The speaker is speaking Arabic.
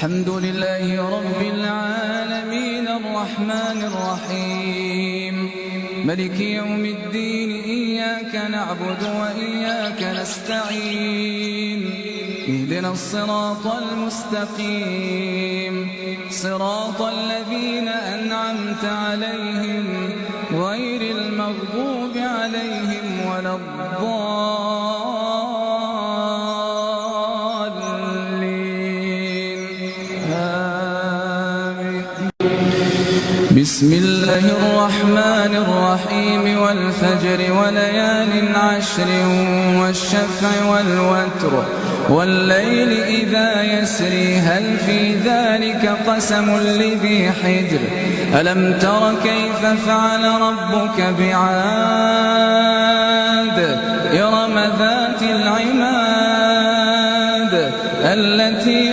الحمد لله رب العالمين الرحمن الرحيم ملك يوم الدين إياك نعبد وإياك نستعين اهدنا الصراط المستقيم صراط الذين أنعمت عليهم غير المغضوب عليهم ولا الضالين آمين. بسم الله الرحمن الرحيم والفجر وليال عشر والشفع والوتر والليل إذا يسري هل في ذلك قسم لذي حجر ألم تر كيف فعل ربك بعاد إرم ذات العماد التي